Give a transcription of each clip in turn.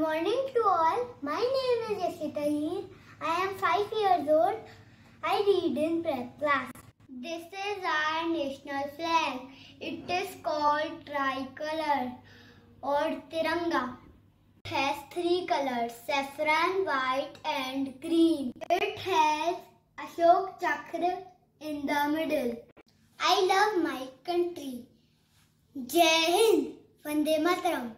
morning to all. My name is Yashita Tahir. I am 5 years old. I read in prep class. This is our national flag. It is called tricolor or Tiranga. It has 3 colors: saffron, white and green. It has Ashok Chakra in the middle. I love my country. Jai Hind, Vande Mataram.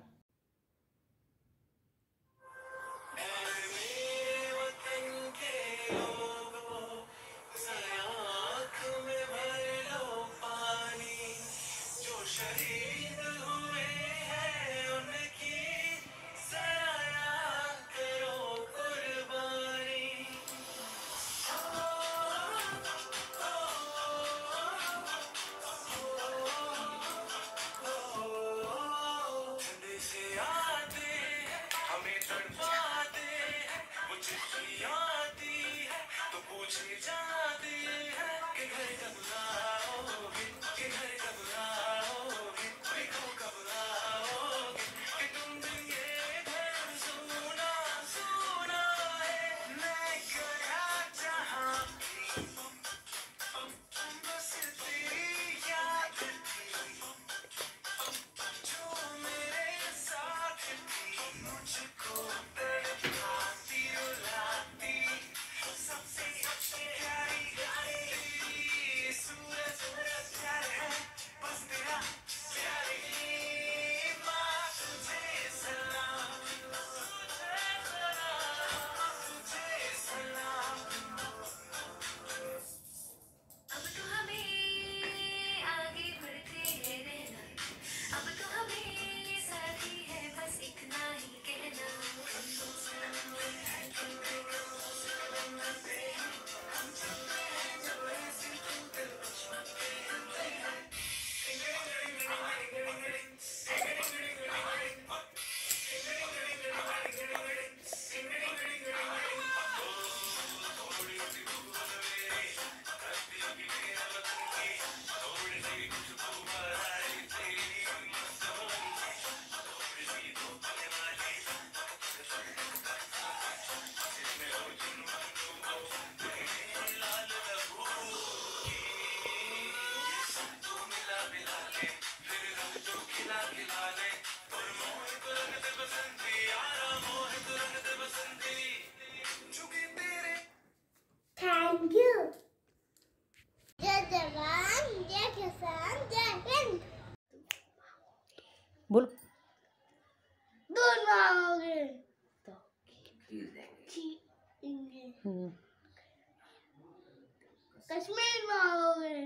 Thank you. जय जवान, जय किसान, जय हिंद। बोल। दूध मांगोगे तो कश्मीर मांगोगे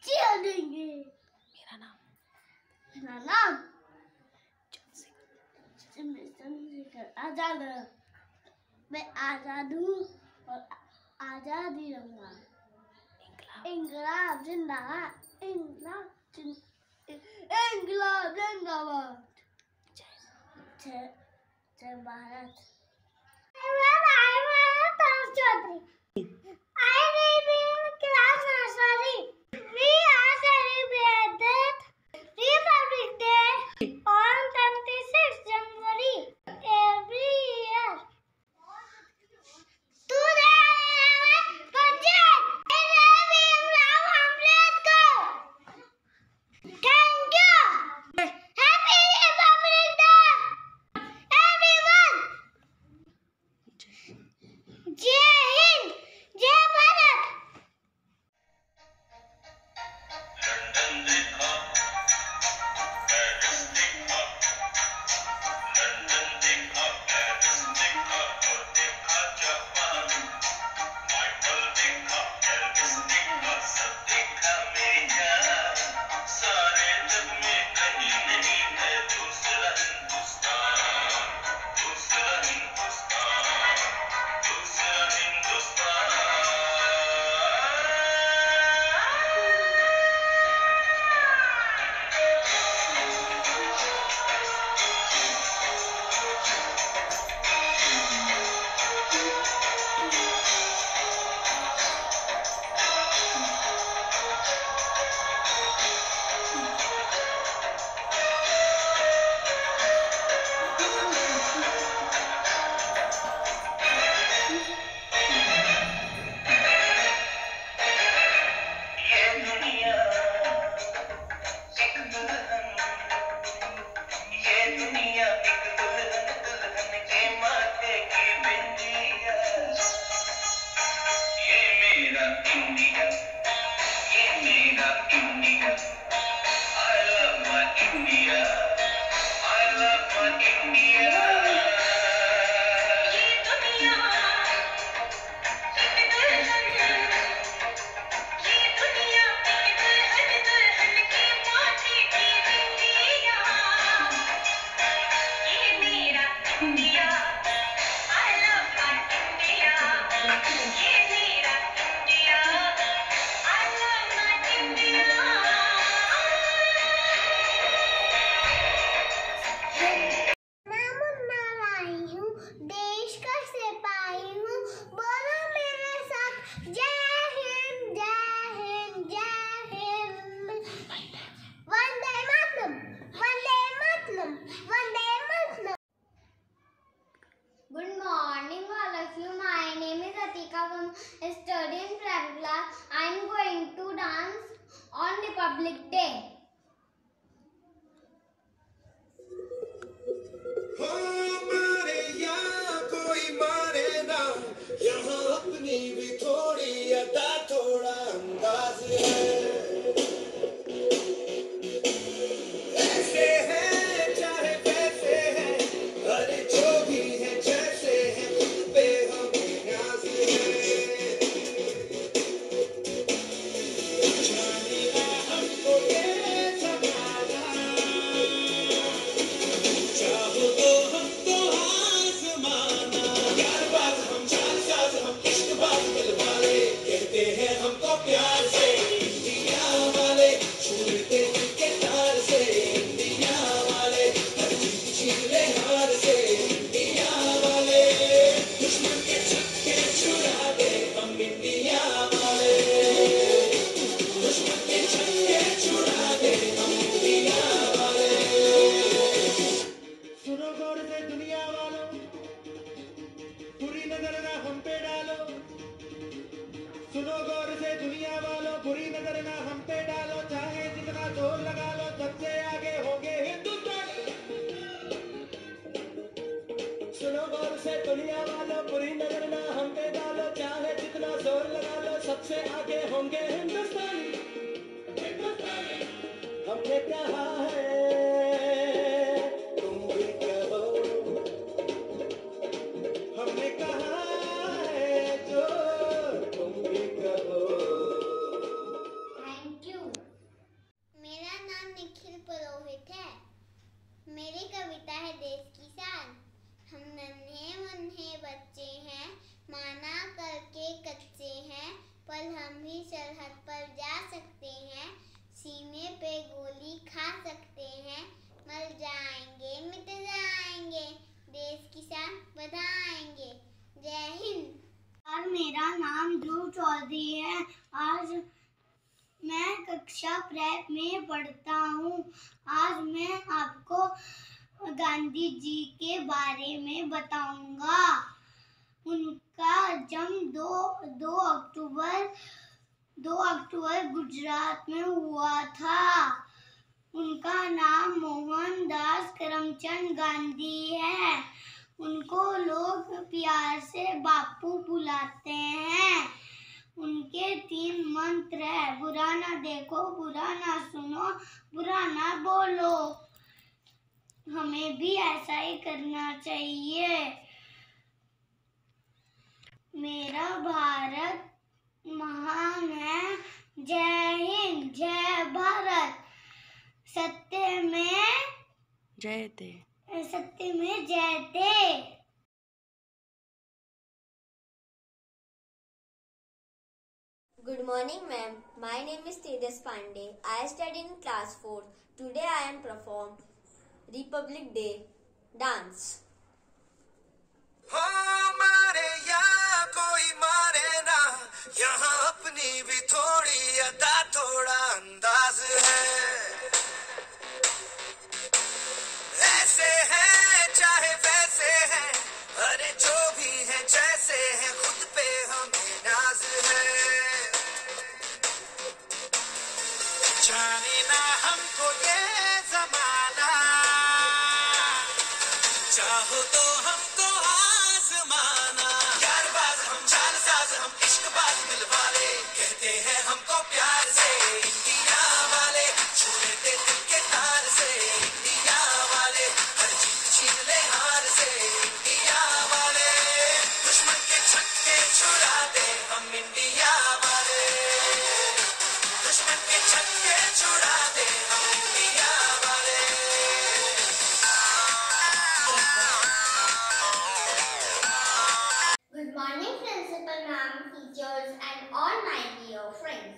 चिया देंगे। मेरा नाम चंद्रशेखर आजाद। मैं आजाद हूँ और आजादी रहूंगा। इंकलाब जिंदाबाद, इंकलाब जिंदाबाद। जय Bharat. I live in class nursery. We are celebrated Republic Day on 26th January every year. Today budget. I love Imran Ambedkar. Thank you. Happy Republic Day, everyone. Jai Hind, Jai studying prep class, I am going to dance on Republic Day. मारे या कोई मारे ना, यहाँ अपनी भी थोड़ी अदा थोड़ा अंदाज है। ऐसे हैं चाहे वैसे हैं, अरे जो भी है जैसे है, खुद पे हमें नाज है। जाने ना हमको ये जमाना, चाहो तो हमको आज़माना। यार बात हम जान साज हम इश्क बात दिल वाले, कहते हैं हमको प्यार से इंडिया वाले, छूटे दिल के तार से इंडिया वाले, हर जीत छीन ले हार से इंडिया वाले, दुश्मन के छक्के छुड़ा दे हम इंडिया वाले, दुश्मन के छक्के छुड़ा दे हम इंडिया वाले। सुनो गौर से दुनिया वालों, बुरी नजर ना हम पे डालो। सुनो गौर से दुनिया वालों, बुरी नजर ना हम पे डालो, चाहे जितना जोर लगा लो, सबसे आगे होंगे हिंदुस्तानी। सुनो गौर से दुनिया वालों, बुरी नजर ना हम पे डालो, चाहे जितना जोर लगा लो, सबसे आगे होंगे हिंदुस्तानी। हमने कहा है तुम भी कहो, हमने कहा है जो तुम भी कहो। Thank you. मेरा नाम निखिल पुरोहित है। मेरी कविता है देश की शान। हम नन्हे मुन्ने बच्चे हैं, माना करके कच्चे हैं, पर हम ही सरहद पर जा सकते हैं, सीने पे गोली खा सकते हैं, मर जाएंगे मिट जाएंगे, देश की शान बढ़ाएंगे। जय हिंद। और मेरा नाम ध्रुव चौधरी है। आज मैं कक्षा प्रेप में पढ़ता हूँ। आज मैं आपको गांधी जी के बारे में बताऊंगा। उनका जन्म 2 अक्टूबर गुजरात में हुआ था। उनका नाम मोहनदास करमचंद गांधी है। उनको लोग प्यार से बापू बुलाते हैं। उनके 3 मंत्र है, बुरा ना देखो, बुरा ना सुनो, बुरा ना बोलो। हमें भी ऐसा ही करना चाहिए। मेरा भारत महान है। जय हिंद, जय भारत। सत्य में जयते। सत्य में जयते। Good morning, ma'am. My name is Tejas Pandey. I study in class 4. Today I am perform Republic Day dance. हो मारे या कोई मारे ना, यहाँ अपनी भी थोड़ी अदा थोड़ा अंदाज है। ऐसे हैं चाहे वैसे हैं, अरे जो भी है जैसे है, खुद पे हमें नाज है। जाने ना हमको ये जमाना, चाहो तो हमको आज़माना। यार बाज हम जान साज हम इश्क बाज दिल वाले, कहते हैं हमको प्यार से इंडिया वाले, छूटे दिल के तार से इंडिया वाले, हर जीत छीन ले हार से इंडिया वाले, दुश्मन के छक्के छुड़ा दे हम इंडिया वाले, दुश्मन के छक्के छुड़ा दे हम इंडिया वाले। Good morning, Principal Ma'am, teachers, and all my dear friends.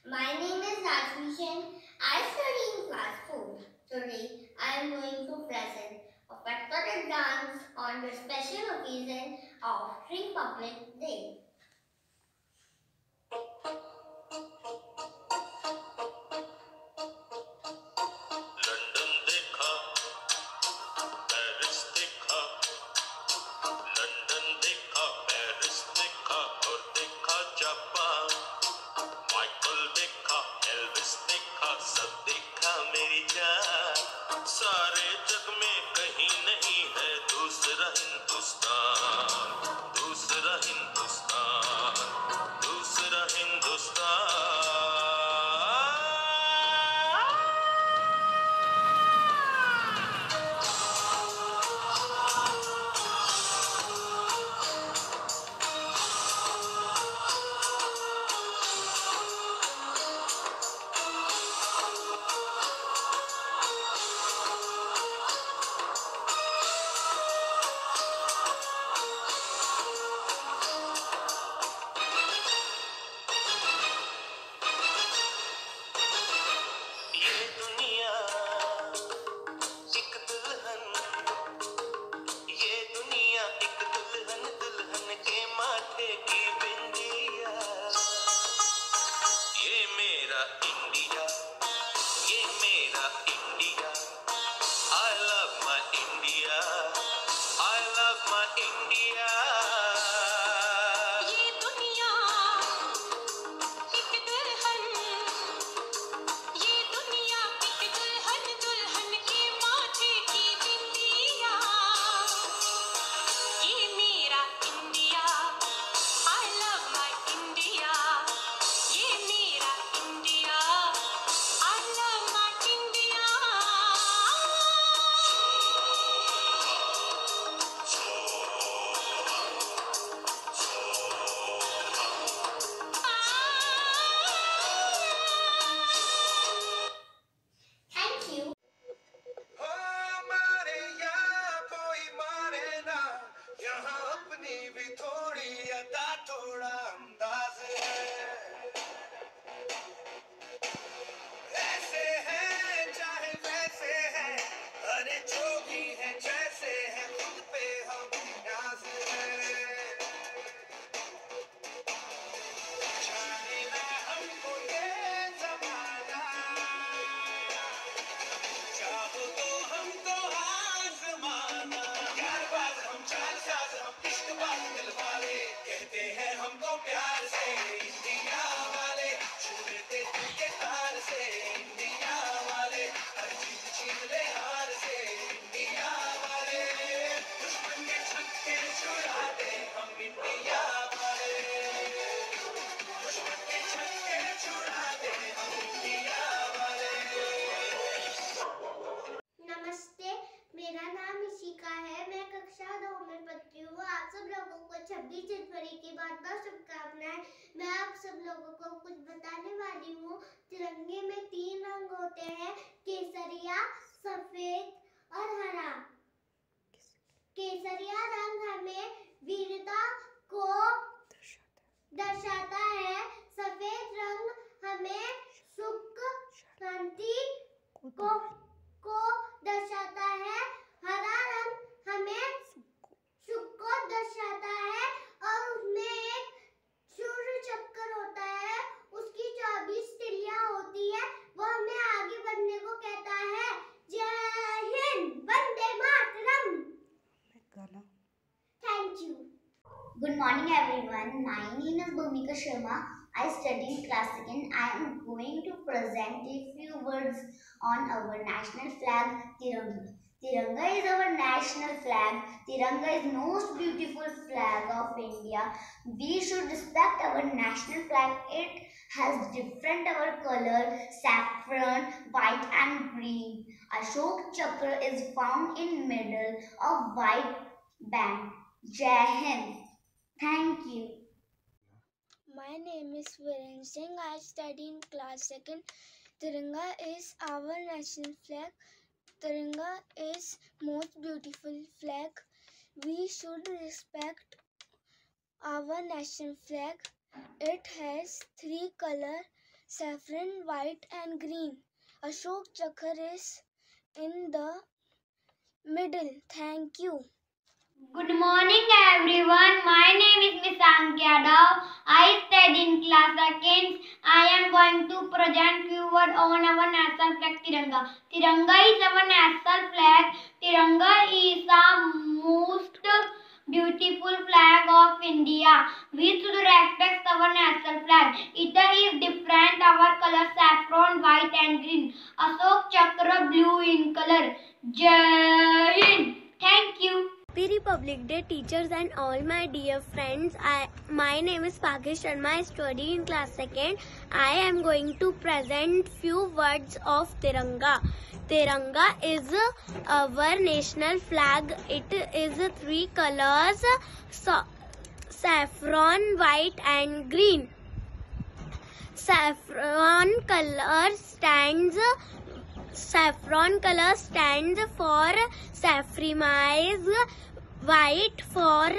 My name is Rajvishan. I study in class 4. Today, I am going to present a patriotic dance on the special occasion of Republic Day. London देखा, Paris देखा, London देखा, Paris देखा और देखा कक्षा 2 में पढ़ती हूँ। आप सब लोगों को 26 जनवरी की बहुत बहुत शुभकामनाएं। मैं आप सब लोगों को कुछ बताने वाली हूँ। तिरंगे में 3 रंग होते हैं, केसरिया, सफेद और हरा। केसरिया रंग हमें वीरता को दर्शाता है, सफेद रंग हमें सुख शांति को दर्शाता है, हरा रंग हमें सुख को दर्शाता है और उसमें एक सूर्य चक्र होता है, उसकी 24 तिलियां होती है, वो हमें आगे बढ़ने को कहता है। जय Hind, Vande Mataram. Thank you. Good morning everyone. My name is Bhumika Sharma. I study in class 2nd. I am going to present a few words on our national flag, Tiranga. Tiranga is our national flag. Tiranga is most beautiful flag of India. We should respect our national flag. It has different our color, saffron, white and green. Ashok Chakra is found in middle of white band. Jai Hind. Thank you. My name is Viren Singh. I study in class 2nd. Tiranga is our national flag. Tiranga is most beautiful flag. We should respect our national flag. It has 3 colors, saffron, white and green. Ashok Chakra is in the middle. Thank you. Good morning everyone. My name is Miss Ankya Rao. I study in class 2nd. I am going to present few words on our national flag, Tiranga. Tiranga is our national flag. Tiranga is the most beautiful flag of India. We should respect our national flag. It is different our color, saffron, white and green. Ashok Chakra blue in color. Jai Hind. Thank you. Happy Republic Day, teachers and all my dear friends. My name is Pakesh Sharma. I study in class 2nd. I am going to present few words of Tiranga. Tiranga is our national flag. It is 3 colors, saffron, white and green. Saffron color stands for sacrifice, white for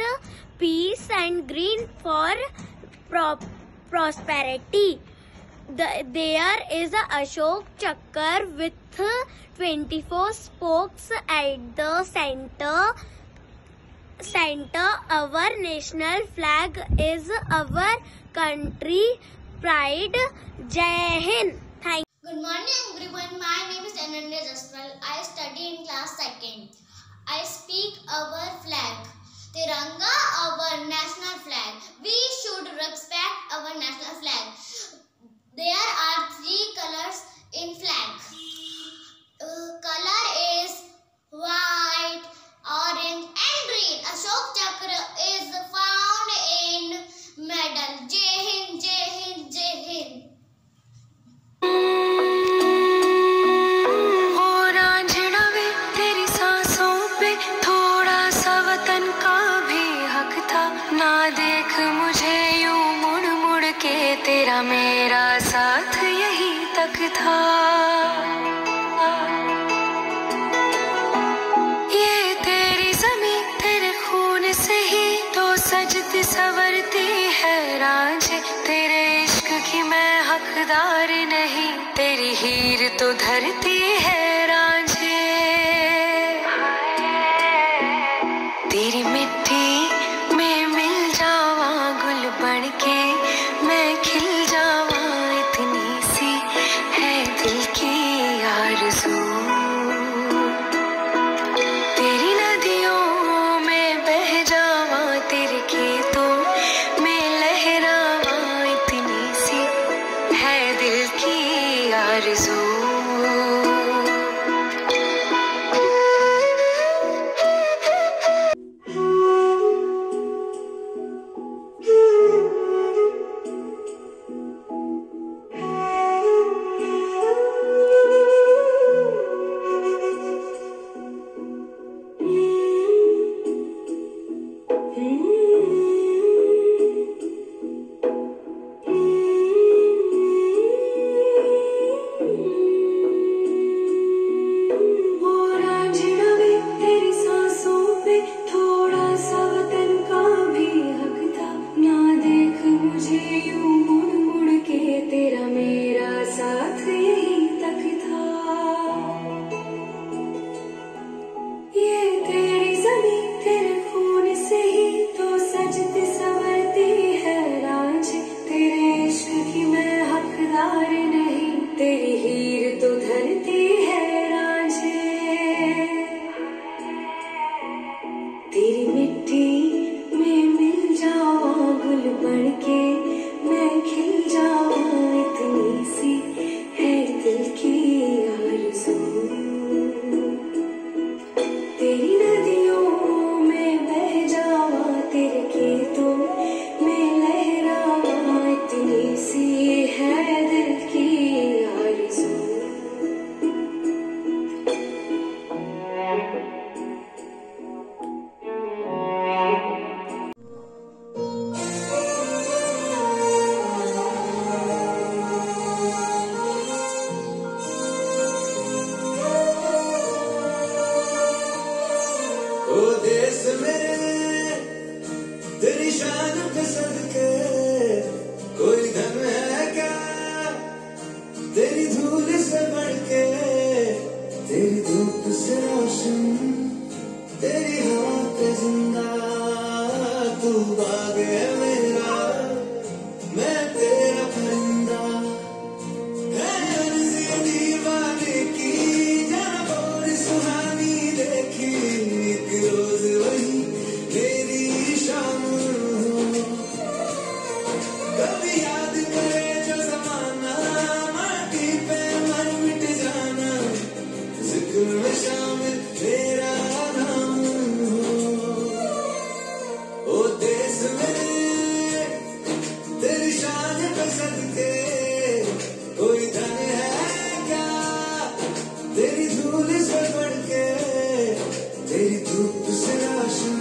peace and green for prosperity. There is a Ashok Chakra with 24 spokes at the center. Our national flag is our country pride. Jai Hind. Thank you. Good morning everyone. My name is Ananya Jaswal. I study in class 2nd. I speak our flag. Tiranga, our national flag. We should respect our national flag. There are 3 colors in flag. Color is white, orange and green. Ashok Chakra is found in middle. Jai Hind, Jai Hind, Jai Hind. तेरा मेरा साथ यही तक था। ये तेरी ज़मीं तेरे खून से ही तो सजती संवरती है रांझे। तेरे इश्क की मैं हकदार नहीं, तेरी हीर तो धरती है रांझे। तेरी मिट्टी में मिल जावा गुल बन के, मैं खिल जावा, इतनी सी है दिल की आरज़ू। तेरी नदियों में बह जावा, तेरे खेतों में लहरावा, इतनी सी है दिल की आरज़ू। तेरी मिट्टी में मिल जाऊं गुल बन के मैं खिल जाऊं इतनी सी है दिल की आरज़ू तेरी नदियों में बह जाऊं तेरे खेतों में लहराऊं इतनी सी है दिल की आरज़ू ओ देश मेरे तेरी शान पे सदके कोई धन है क्या तेरी धूल से बढ़ के तेरी धूप से रोशन तेरी हवा पे जिंदा तू बाग है मेरा मैं तेरा परिंदा है अर्ज़ी दीवाने की जब और सुहानी देखी एक रोज वही मेरी शाम हो कभी याद करे जो जमाना माटी पे मर मिट जाना जिक्र में शामिल मेरा नाम हो ओ देश मेरे तेरी शान पे सदके कोई धन है क्या तेरी धूल से बढ़ के तेरी धूप से रोशन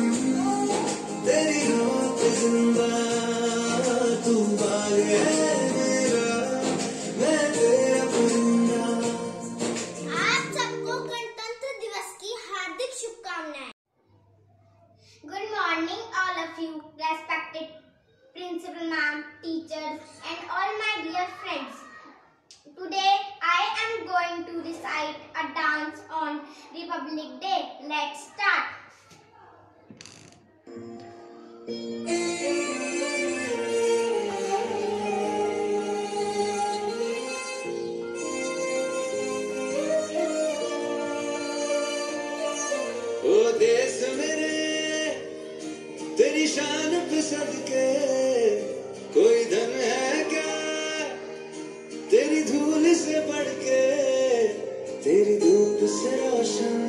तेरी हवा पे जिंदा तू बाग है मेरा मैं तेरा परिंदा आप सबको गणतंत्र दिवस की हार्दिक शुभकामनाएं। Good morning, all of you, respected principal ma'am, teachers, and all my dear friends. Today I am going to recite a dance on Republic Day. Let's start. ओ देश मेरे तेरी शान पे सदके कोई धन है क्या तेरी धूल से बढ़ के तेरी धूप से रोशन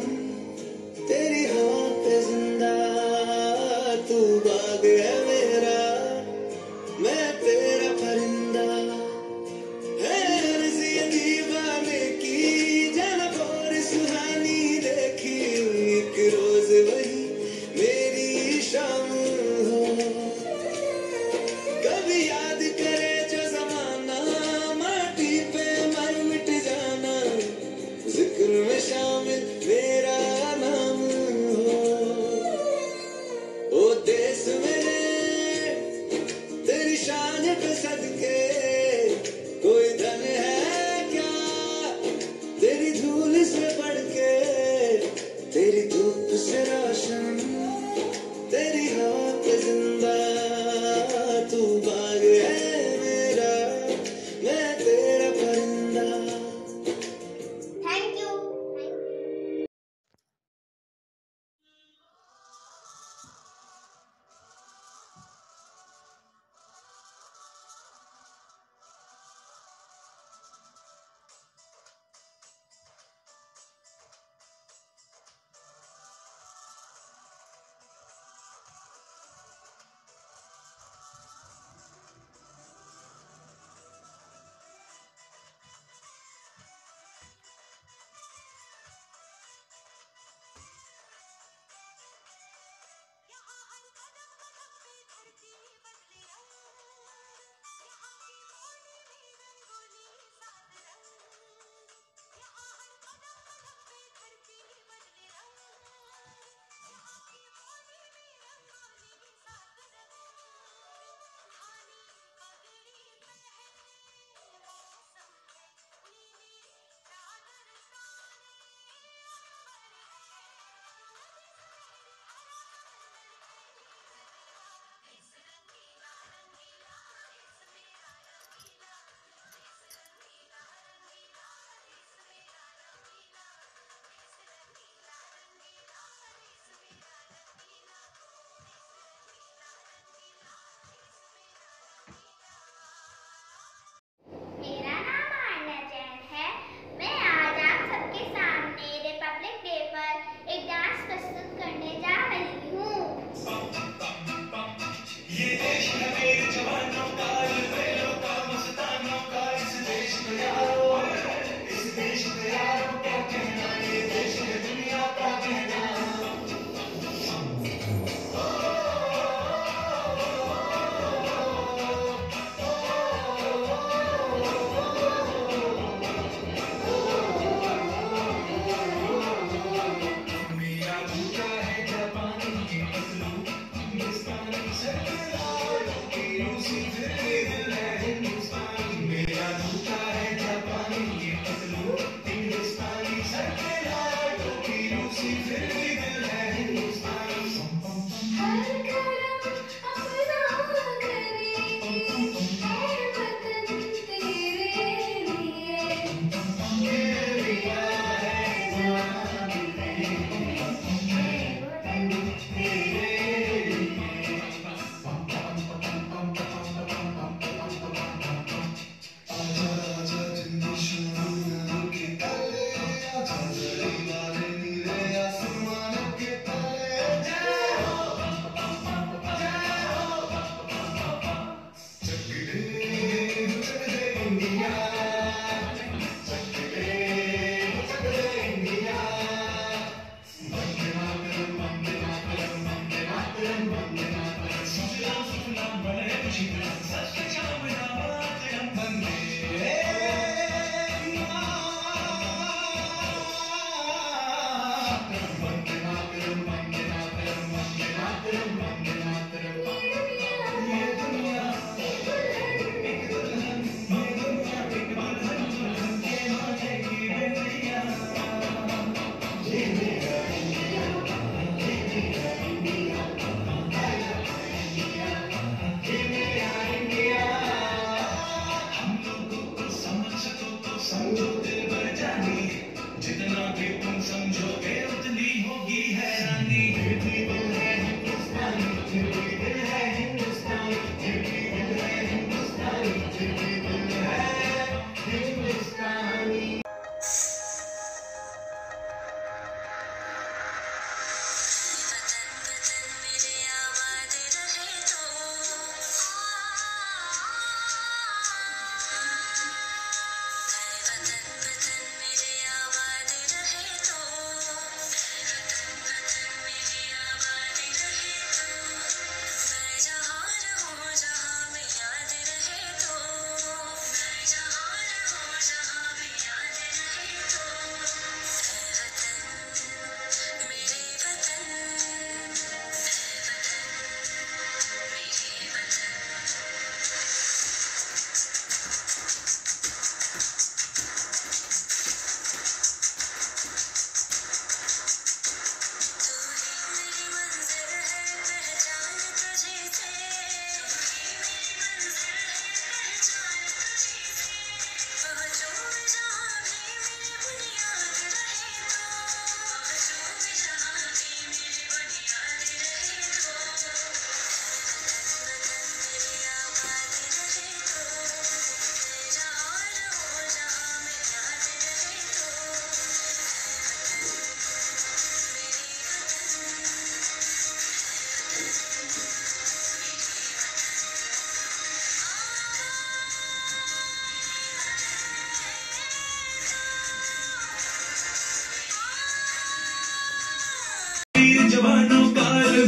तेरी हवा पे जिंदा तू बाग है मेरा मैं तेरा परिंदा है अर्ज़ी दीवाने की जब और सुहानी देखी एक रोज वही मेरी शाम हो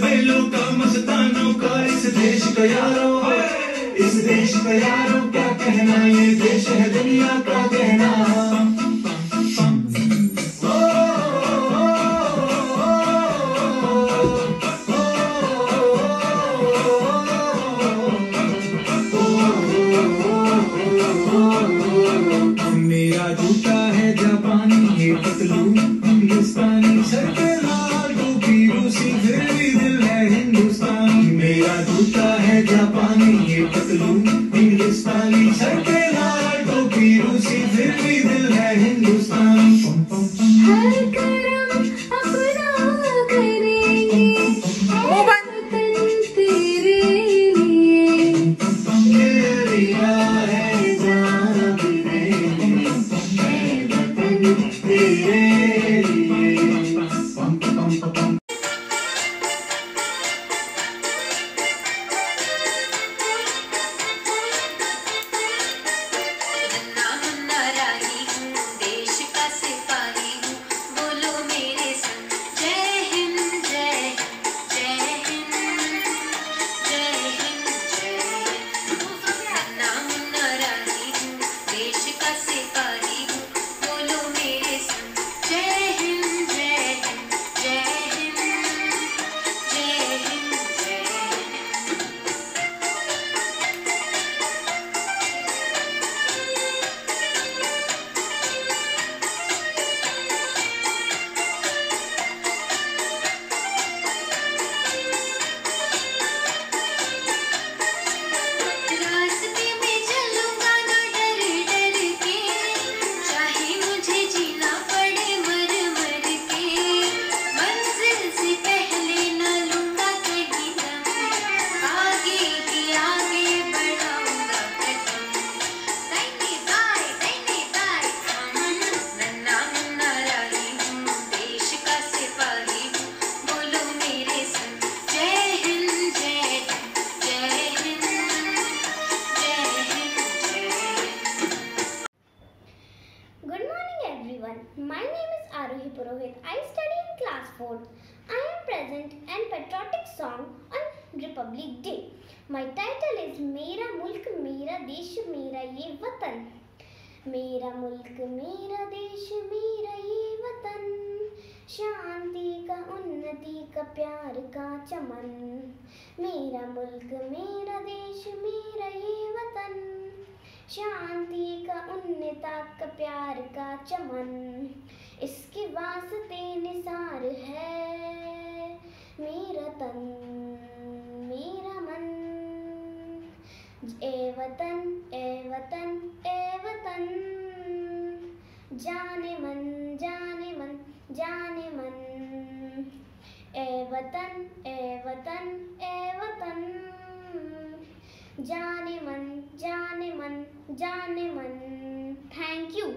बेलों का मस्तानों का इस देश का यारों, इस देश का यारों क्या कहना, ये देश है दुनिया का कहना। मेरा जूता है जापानी, ये पतलू हिंदुस्तानी, सर पे लाल टोपी रूसी, फिर भी दिल है हिंदुस्तानी। मेरा जूता है जापानी, ये पतलू हिंदुस्तानी, सर पे लाल टोपी रूसी, फिर भी दिल है हिंदुस्तानी। हर करम अपना करेंगे वतन तेरे लिए, दिल दिया है जान भी देंगे, ऐ वतन तेरे लिए। पम पम पम। नन्हा मुन्ना राही हूँ, देश का सिपाही हूँ, बोलो मेरे संग जय हिंद जय जय हिंद जय हिंद जय हिंद। नन्हा मुन्ना राही हूँ, देश का सिपाही हूँ, बोलो मेरे संग जय हिंद जय हिंद जय हिंद जय हिंद जय हिंद। रास्ते में चलूंगा ना डर डर के, चाहे मुझे जीना पड़े मर मर के, मंजिल से पहले न लूंगा कहीं दम, आगे ही आगे बढ़ाऊंगा कदम, दाहिने बाएं हम। नन्हा मुन्ना राही हूँ, देश का सिपाही हूँ, बोलो मेरे संग जय हिंद जय हिंद जय हिंद जय हिंद जय Hind. Good morning everyone. My name is Aruhi Purohit. I study in class 4. I am present an patriotic song on Republic Day. My title is मेरा मुल्क मेरा देश मेरा ये वतन। मेरा मुल्क मेरा देश मेरा ये वतन, शांति का उन्नति का प्यार का चमन। मेरा मुल्क मेरा देश मेरा ये वतन, शांति का उन्नता का प्यार का चमन। इसके वास्ते निसार है मेरा तन मेरा मन। ए वतन ए वतन ए वतन, जाने मन जाने मन जाने मन। ए वतन ए वतन ए वतन, जाने मन जाने मन जाने मन। Thank you.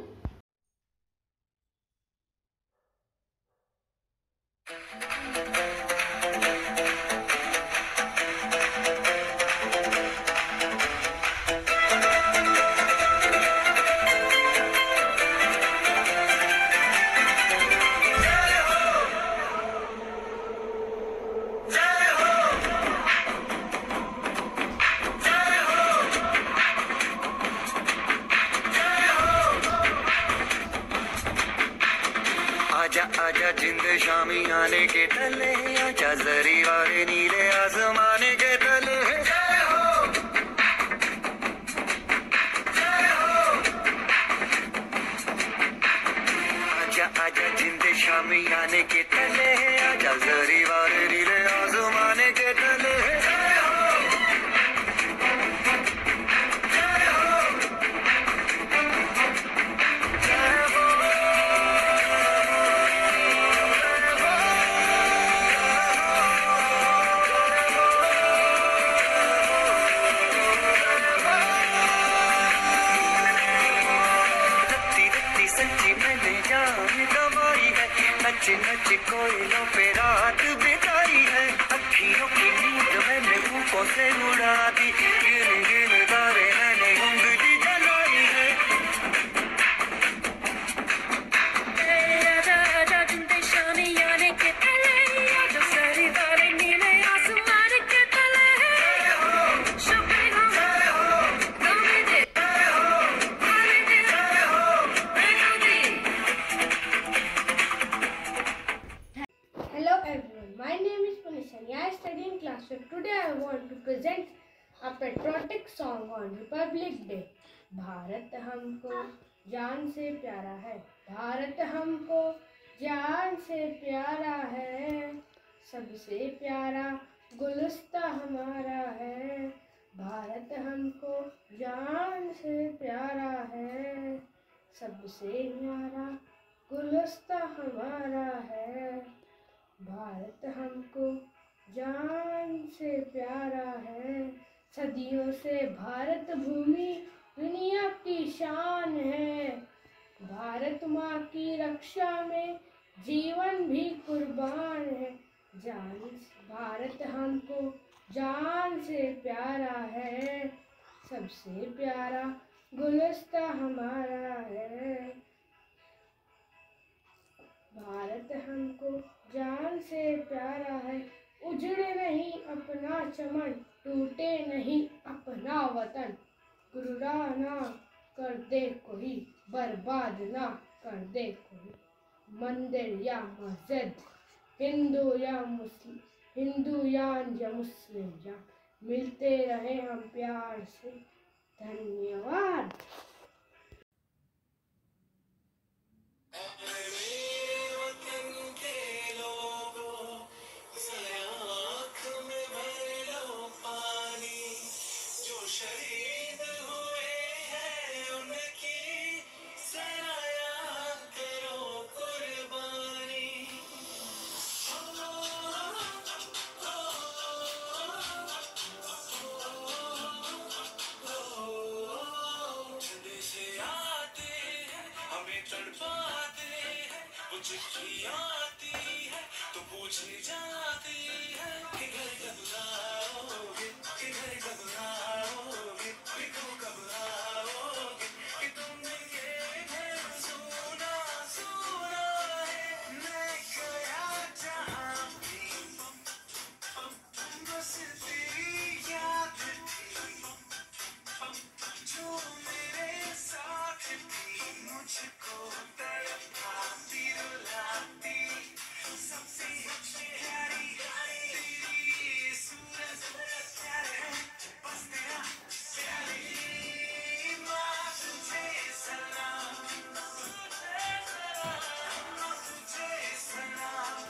आजा आजा जिंद शामी आने के तले, आजा जरी वाले नीले आसमाने के तले। जय हो जय हो। आजा आजा जिंद शामी आने के तले, आजा जरी वाले नीले आसमाने के तले। जय हो जय हो जय हो। सच्ची मैंने जान गवाई है, नच नच कोयलों पे रात बिताई है, अखियों की नींद मैंने भूखों से उड़ा दी, गिन गिन तारे मैंने उंगली जलाई है। आजा आजा जिंदे शामी आने के तले, आजा सारी वाले नीले Sunny. I study in class 5. Today I want to present a patriotic song on Republic Day. Bharat हमको जान से प्यारा है, भारत हमको जान से प्यारा है, सबसे प्यारा गुलिस्ता हमारा है। भारत हमको जान से प्यारा है, सबसे प्यारा गुलिस्ता हमारा है। भारत हमको जान से प्यारा है, सदियों से भारत भूमि दुनिया की शान है। भारत माँ की रक्षा में जीवन भी कुर्बान है। भारत हमको जान से प्यारा है, सबसे प्यारा गुलिस्ता हमारा है। भारत हमको जान से प्यारा है, उजड़े नहीं अपना चमन, टूटे नहीं अपना वतन। गुरुरा ना कर दे कोई, बर्बाद ना कर दे कोई, मंदिर या मस्जिद, हिंदू या मुस्लिम या मिलते रहे हम प्यार से। धन्यवाद। चिट्ठी आती है तो पूछने जाती है कि घर कब आओगे, कि घर कब आओगे, लिखो कब आओगे, कि तुमने ये घर सुना सुना है। मैं गया जहाँ भी बस तेरी याद थी, जो मेरे साथ थी, मुझको तड़पाती रुलाती, सबसे प्यारी तेरी सूरत प्यार है, बस तेरा प्यारी माँ तुझे सलाम, तुझे सलाम।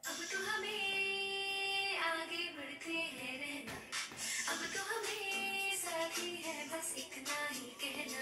अब तो हमें आगे बढ़ते हैं रहना, अब तो हमें साथी है बस इतना ही कहना।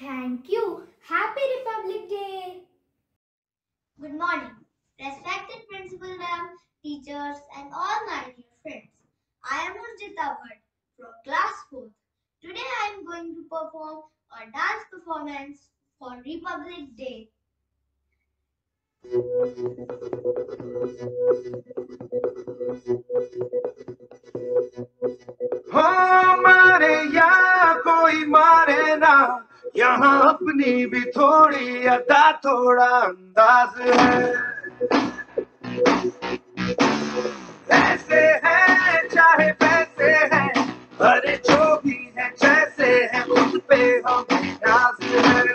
Thank you. Happy Republic Day. Good morning, respected Principal Ma'am, teachers, and all my dear friends. I am Urjita Bhatt from Class 4th. Today I am going to perform a dance performance for Republic Day. हो मारे या कोई मारे ना, यहाँ अपनी भी थोड़ी अदा थोड़ा अंदाज है। ऐसे है चाहे वैसे है, अरे जो भी है जैसे है, खुद पे हमें नाज है।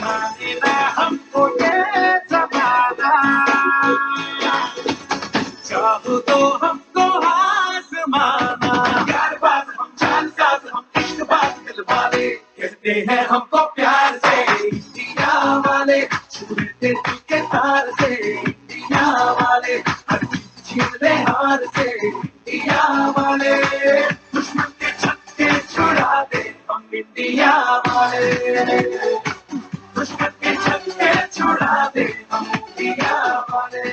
जाने ना हम छुए थे दिल के तार से इंडिया वाले, हर छीन ले हार से इंडिया वाले, दुश्मन के छक्के छुड़ा दे हम इंडिया वाले, दुश्मन के छक्के छुड़ा दे हम इंडिया वाले।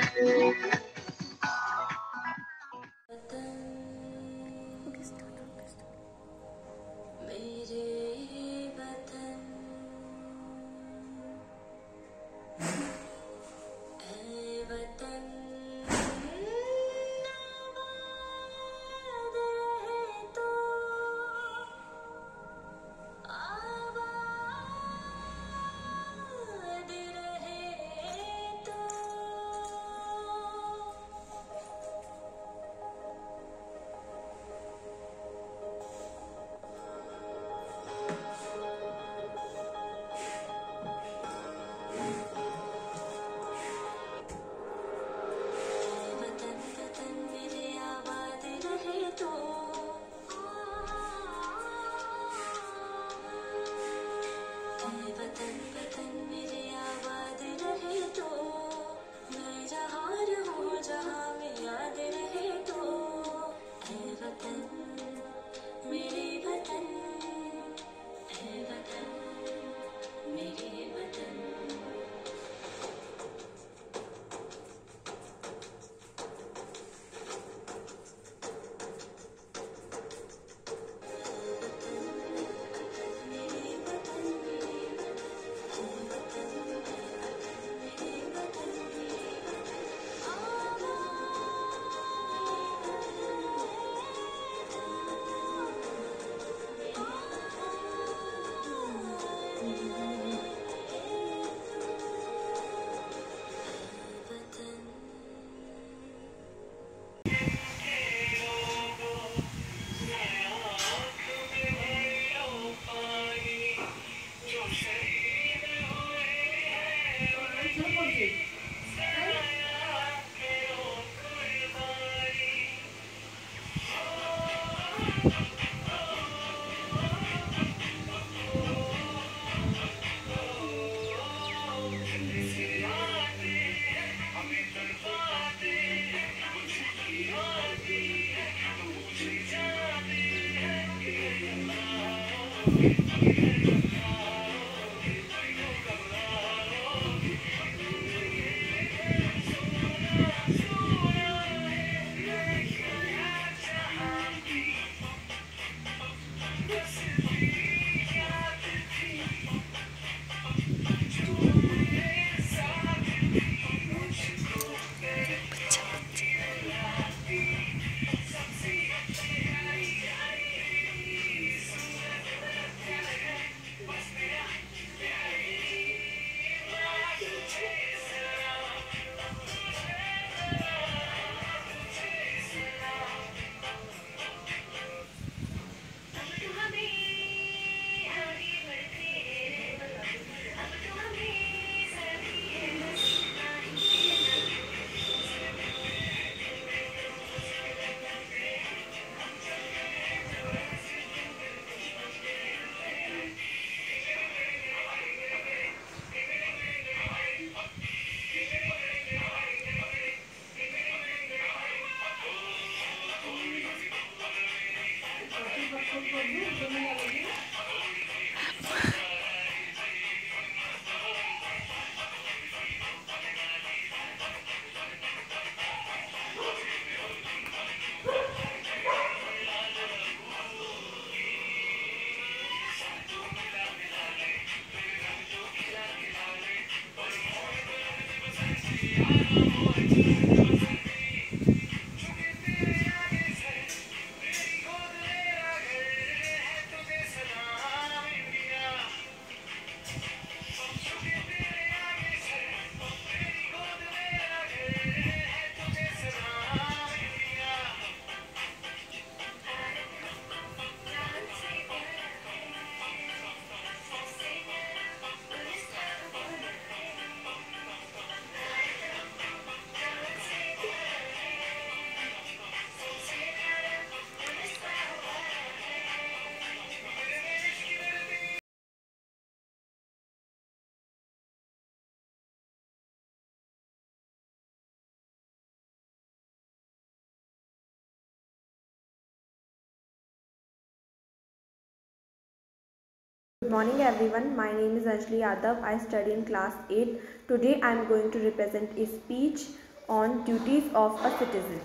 Good morning everyone. My name is Anjali Yadav. I study in class 8. Today I am going to represent a speech on duties of a citizen.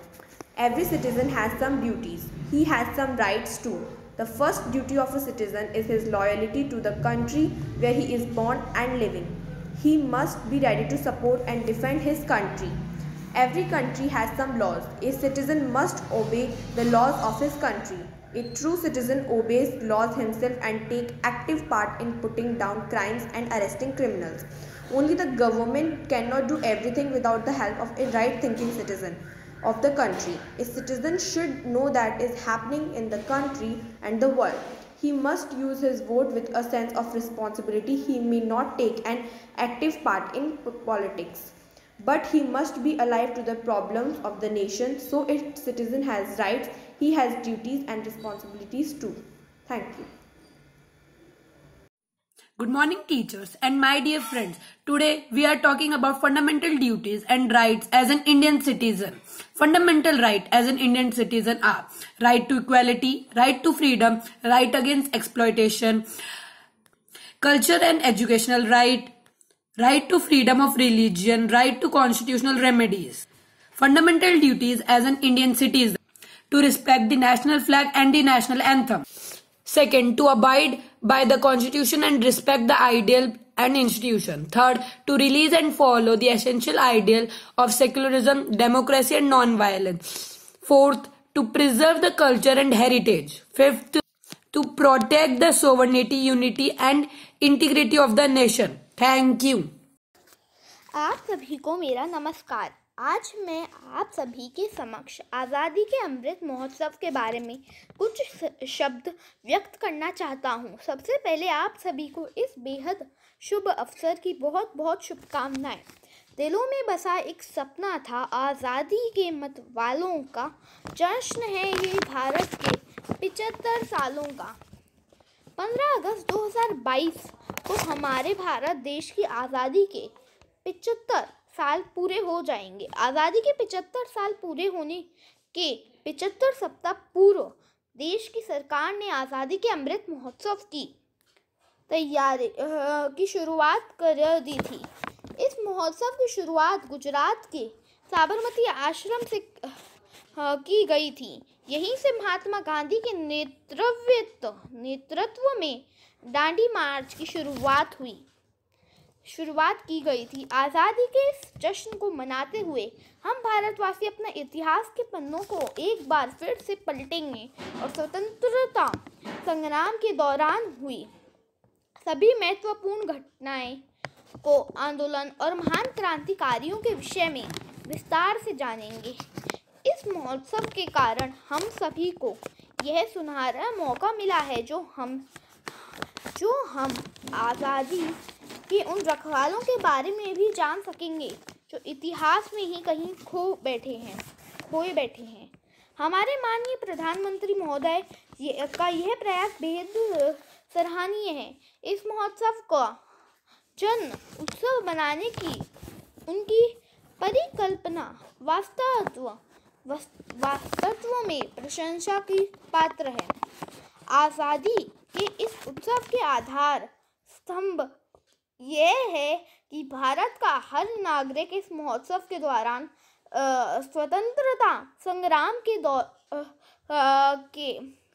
Every citizen has some duties. He has some rights too. The first duty of a citizen is his loyalty to the country where he is born and living. He must be ready to support and defend his country. Every country has some laws. A citizen must obey the laws of his country. A true citizen obeys laws himself and takes active part in putting down crimes and arresting criminals. Only the government cannot do everything without the help of a right-thinking citizen of the country. A citizen should know that is happening in the country and the world. He must use his vote with a sense of responsibility. He may not take an active part in politics, but he must be alive to the problems of the nation. So a citizen has rights, he has duties and responsibilities too. Thank you. Good morning teachers and my dear friends. Today we are talking about fundamental duties and rights as an Indian citizen. Fundamental right as an Indian citizen are right to equality, right to freedom, right against exploitation, culture and educational right, right to freedom of religion, right to constitutional remedies. Fundamental duties as an Indian citizen: to respect the national flag and the national anthem. Second, to abide by the constitution and respect the ideal and institution. Third, to release and follow the essential ideal of secularism, democracy and non-violence. Fourth, to preserve the culture and heritage. Fifth, to protect the sovereignty, unity and integrity of the nation. Thank you. आप सभी को मेरा नमस्कार। आज मैं आप सभी के समक्ष आज़ादी के अमृत महोत्सव के बारे में कुछ शब्द व्यक्त करना चाहता हूँ। सबसे पहले आप सभी को इस बेहद शुभ अवसर की बहुत बहुत शुभकामनाएं। दिलों में बसा एक सपना था, आज़ादी के मत वालों का जश्न है ये भारत के 75 सालों का। 15 अगस्त 2022 को हमारे भारत देश की आज़ादी के 75 साल पूरे हो जाएंगे। आज़ादी के 75 साल पूरे होने के 75 सप्ताह पूर्व देश की सरकार ने आज़ादी के अमृत महोत्सव की तैयारी की शुरुआत कर दी थी। इस महोत्सव की शुरुआत गुजरात के साबरमती आश्रम से की गई थी। यहीं से महात्मा गांधी के नेतृत्व में दांडी मार्च की शुरुआत की गई थी। आज़ादी के इस जश्न को मनाते हुए हम भारतवासी अपने इतिहास के पन्नों को एक बार फिर से पलटेंगे और स्वतंत्रता संग्राम के दौरान हुई सभी महत्वपूर्ण घटनाएं को, आंदोलन और महान क्रांतिकारियों के विषय में विस्तार से जानेंगे। इस महोत्सव के कारण हम सभी को यह सुनहरा मौका मिला है जो हम आज़ादी के उन रखवालों के बारे में भी जान सकेंगे जो इतिहास में ही कहीं खोए बैठे हैं। हमारे माननीय प्रधानमंत्री महोदय का यह प्रयास बेहद सराहनीय है। इस महोत्सव को जन उत्सव बनाने की उनकी परिकल्पना वास्तव में प्रशंसा की पात्र है। आज़ादी के इस उत्सव के आधार स्तंभ यह है कि भारत का हर नागरिक इस महोत्सव के दौरान स्वतंत्रता संग्राम के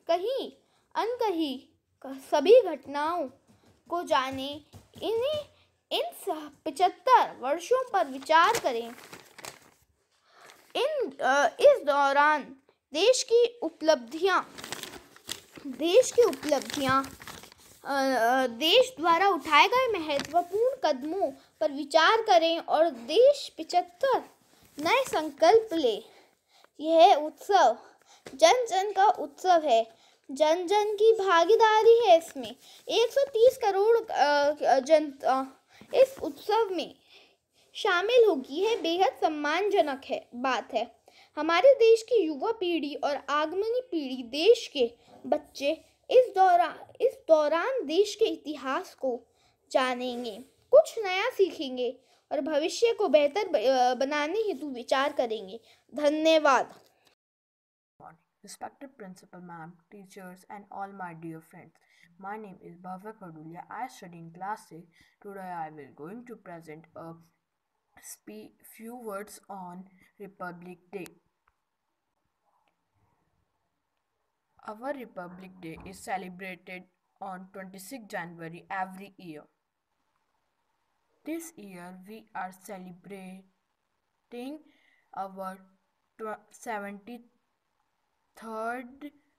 कहीं अनकहीं सभी घटनाओं को जाने, इन 75 वर्षों पर विचार करें। इस दौरान देश की उपलब्धियां, देश द्वारा उठाए गए महत्वपूर्ण कदमों पर विचार करें और देश 75 नए संकल्प ले। यह उत्सव जन जन का उत्सव है, जन जन की भागीदारी है। इसमें 130 करोड़ जनता इस उत्सव में शामिल होगी। यह बेहद सम्मानजनक बात है। हमारे देश की युवा पीढ़ी और आगमनी पीढ़ी, देश के बच्चे इस दौरान देश के इतिहास को जानेंगे, कुछ नया सीखेंगे और भविष्य को बेहतर बनाने हेतु विचार करेंगे। धन्यवाद। Respected Principal Ma'am, teachers, and all my dear friends. My name is Bhavya Kadulia. I study in class 6. Today I will going to present a few words on Republic Day. Our Republic Day is celebrated on 26 January every year. This year we are celebrating our 73rd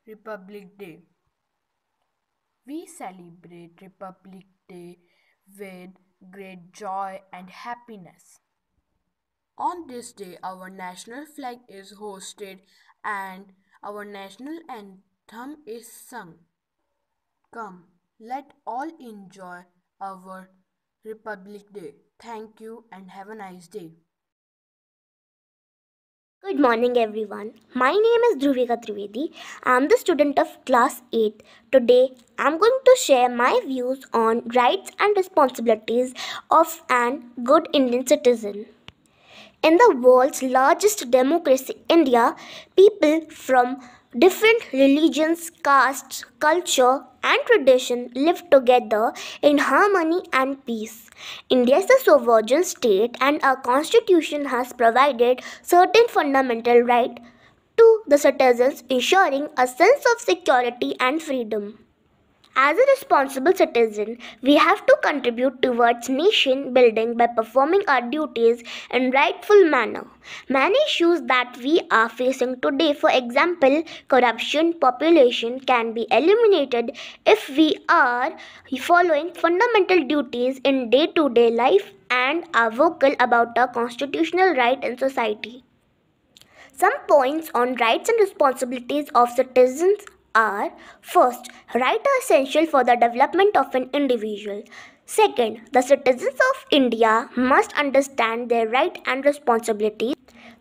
Republic Day. We celebrate Republic Day with great joy and happiness. On this day, our national flag is hoisted and our national anthem is sung. Come, let all enjoy our Republic Day. Thank you and have a nice day. Good morning, everyone. My name is Dhruvika Trivedi. I am the student of class 8. Today, I am going to share my views on rights and responsibilities of an good Indian citizen. In the world's largest democracy, India, people from different religions, castes, culture, and tradition live together in harmony and peace. India is a sovereign state, and our constitution has provided certain fundamental rights to the citizens, ensuring a sense of security and freedom. As a responsible citizen, we have to contribute towards nation building by performing our duties in rightful manner. Many issues that we are facing today, for example, corruption, population, can be eliminated if we are following fundamental duties in day-to-day life and are vocal about our constitutional right in society. Some points on rights and responsibilities of citizens are: first, rights are essential for the development of an individual. Second, the citizens of India must understand their rights and responsibilities.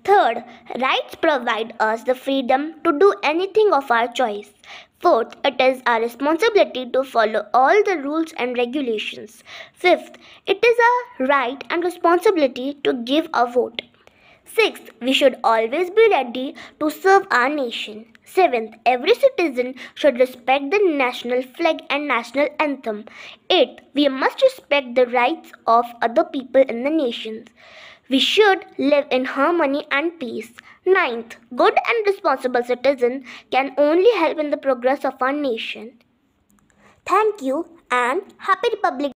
Third, rights provide us the freedom to do anything of our choice. Fourth, it is our responsibility to follow all the rules and regulations. Fifth, it is our right and responsibility to give a vote. Sixth, we should always be ready to serve our nation. Seventh, every citizen should respect the national flag and national anthem. Eighth, we must respect the rights of other people in the nation. We should live in harmony and peace. Ninth, good and responsible citizen can only help in the progress of our nation. Thank you and Happy Republic Day.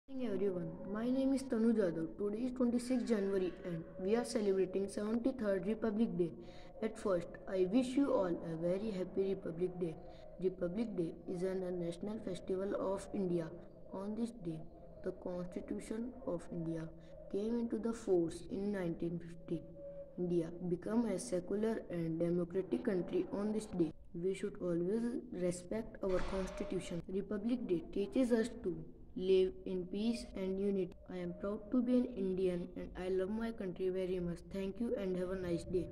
Good morning everyone, my name is Tanu Jadhav. Today is 26 January and we are celebrating 73rd Republic Day. At first, I wish you all a very happy Republic Day. Republic Day is a national festival of India. On this day, the Constitution of India came into the force in 1950. India became a secular and democratic country on this day. We should always respect our Constitution. Republic Day teaches us to live in peace and unity. I am proud to be an Indian and I love my country very much. Thank you and have a nice day.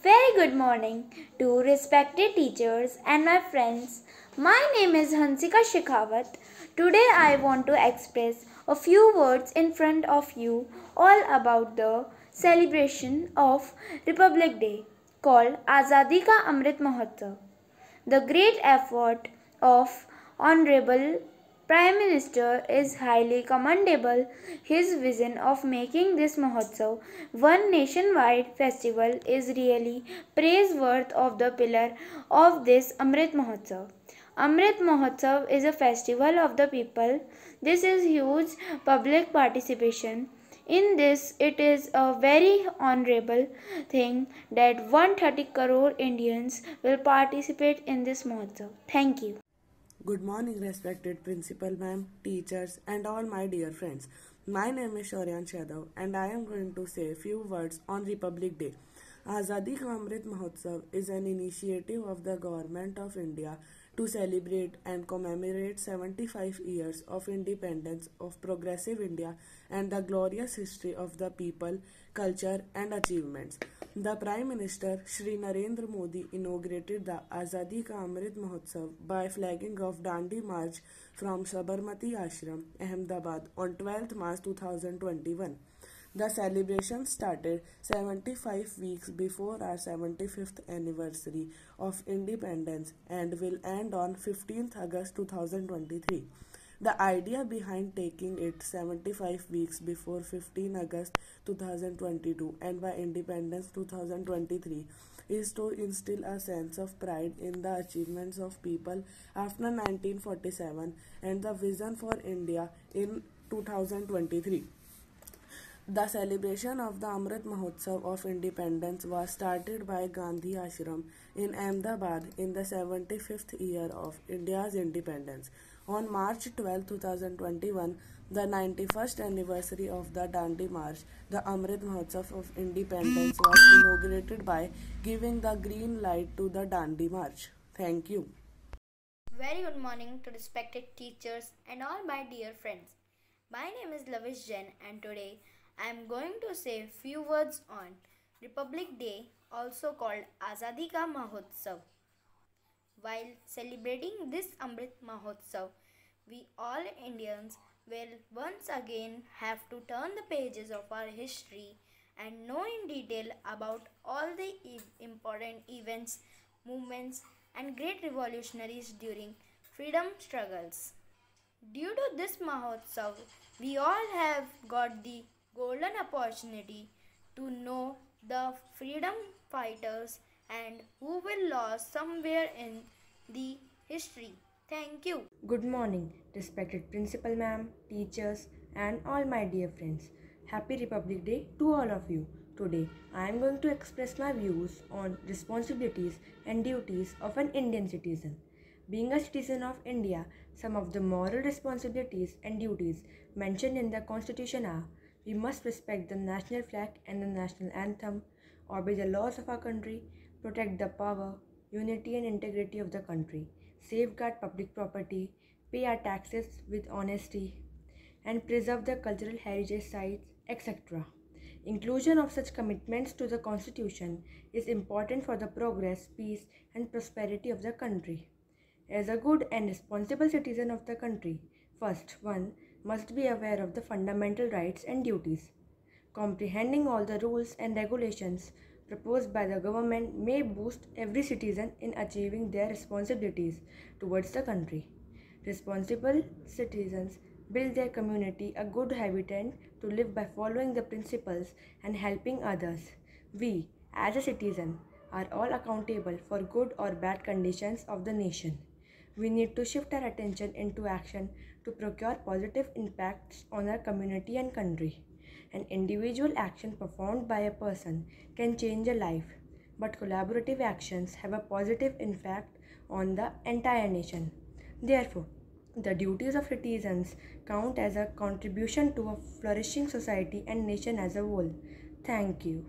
Very good morning to respected teachers and my friends. My name is Hansika Shekhawat. Today I want to express a few words in front of you all about the celebration of Republic Day called Azadi Ka Amrit Mahotsav. The great effort of Honorable Prime Minister is highly commendable. His vision of making this Mahotsav one nationwide festival is really praiseworthy of the pillar of this Amrit Mahotsav. Amrit Mahotsav is a festival of the people. This is huge public participation. In this, it is a very honorable thing that 130 crore Indians will participate in this Mahotsav. Thank you. Good morning, respected principal ma'am, teachers, and all my dear friends. My name is Shauryansh Yadav, and I am going to say a few words on Republic Day. Azadi Ka Amrit Mahotsav is an initiative of the Government of India to celebrate and commemorate 75 years of independence of progressive India and the glorious history of the people, culture, and achievements. The Prime Minister Shri Narendra Modi inaugurated the Azadi Ka Amrit Mahotsav by flagging off Dandi March from Sabarmati Ashram, Ahmedabad on 12th March 2021. The celebration started 75 weeks before our 75th anniversary of independence and will end on 15th August 2023. The idea behind taking it 75 weeks before 15 August 2022 and by Independence 2023 is to instill a sense of pride in the achievements of people after 1947 and the vision for India in 2023. The celebration of the Amrit Mahotsav of Independence was started by Gandhi Ashram in Ahmedabad in the 75th year of India's independence. On March 12, 2021, the 91st anniversary of the Dandi March, the Amrit Mahotsav of Independence was inaugurated by giving the green light to the Dandi March. Thank you. Very good morning to respected teachers and all my dear friends. My name is Lavish Jain and today I am going to say few words on Republic Day, also called Azadi Ka Mahotsav. While celebrating this Amrit Mahotsav, we all Indians will once again have to turn the pages of our history and know in detail about all the important events, movements and great revolutionaries during freedom struggles. Due to this Mahotsav, we all have got the golden opportunity to know the freedom fighters and who will lost somewhere in the history. Thank you. Good morning, respected Principal Ma'am, teachers, and all my dear friends. Happy Republic Day to all of you. Today, I am going to express my views on responsibilities and duties of an Indian citizen. Being a citizen of India, some of the moral responsibilities and duties mentioned in the Constitution are: we must respect the national flag and the national anthem, obey the laws of our country, protect the power, unity and integrity of the country, safeguard public property, pay our taxes with honesty, and preserve the cultural heritage sites, etc. Inclusion of such commitments to the Constitution is important for the progress, peace, and prosperity of the country. As a good and responsible citizen of the country, first, one must be aware of the fundamental rights and duties. Comprehending all the rules and regulations proposed by the government may boost every citizen in achieving their responsibilities towards the country. Responsible citizens build their community a good habitat to live by following the principles and helping others. We, as a citizen, are all accountable for good or bad conditions of the nation. We need to shift our attention into action to procure positive impacts on our community and country. An individual action performed by a person can change a life, but collaborative actions have a positive impact on the entire nation. Therefore, the duties of citizens count as a contribution to a flourishing society and nation as a whole. Thank you.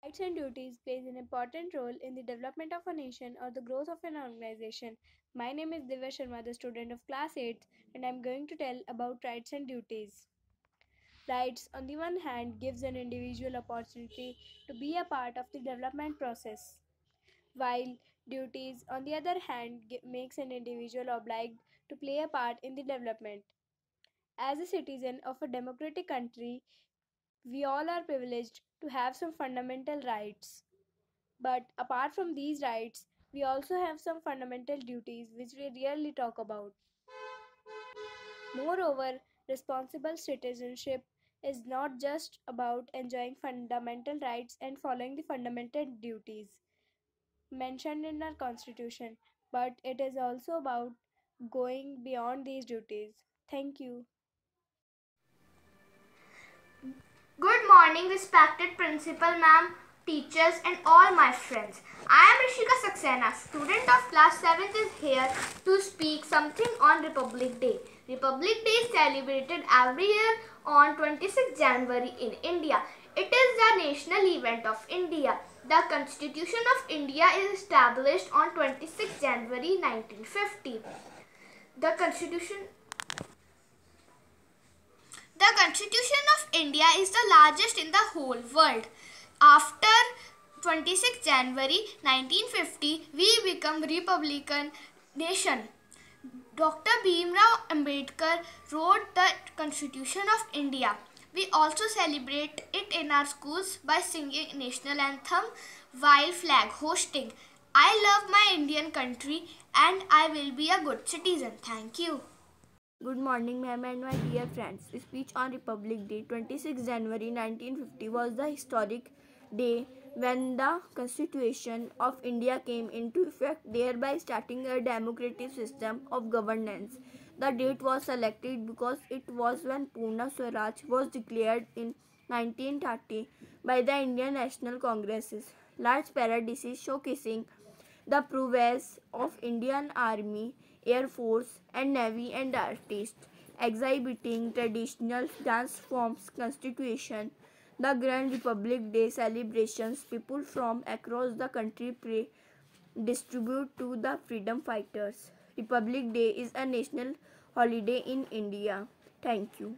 Rights and duties plays an important role in the development of a nation or the growth of an organization. My name is Divya Sharma, the student of class 8th, and I am going to tell about rights and duties. Rights, on the one hand, gives an individual opportunity to be a part of the development process, while duties, on the other hand, makes an individual obliged to play a part in the development. As a citizen of a democratic country, we all are privileged to have some fundamental rights. But apart from these rights, we also have some fundamental duties which we rarely talk about. Moreover, responsible citizenship is not just about enjoying fundamental rights and following the fundamental duties mentioned in our constitution, but it is also about going beyond these duties. Thank you. Good morning, respected Principal Ma'am, teachers and all my friends. I am Rishika Saxena, student of class 7th is here to speak something on Republic Day. Republic Day is celebrated every year on 26 January in India. It is the national event of India. The Constitution of India is established on 26 January 1950. The Constitution of India is the largest in the whole world. After 26 January 1950, we become Republican nation. Dr. Bhimrao Ambedkar wrote the Constitution of India. We also celebrate it in our schools by singing national anthem while flag hosting. I love my Indian country and I will be a good citizen. Thank you. Good morning, ma'am and my dear friends. Speech on Republic Day, 26 January 1950 was the historic day when the Constitution of India came into effect, thereby starting a democratic system of governance. The date was selected because it was when Purna Swaraj was declared in 1930 by the Indian National Congresses. Large paradises showcasing the prowess of Indian Army, Air Force and Navy and artists, exhibiting traditional dance forms, constitution. The Grand Republic Day celebrations, people from across the country pay distribute to the freedom fighters. Republic Day is a national holiday in India. Thank you.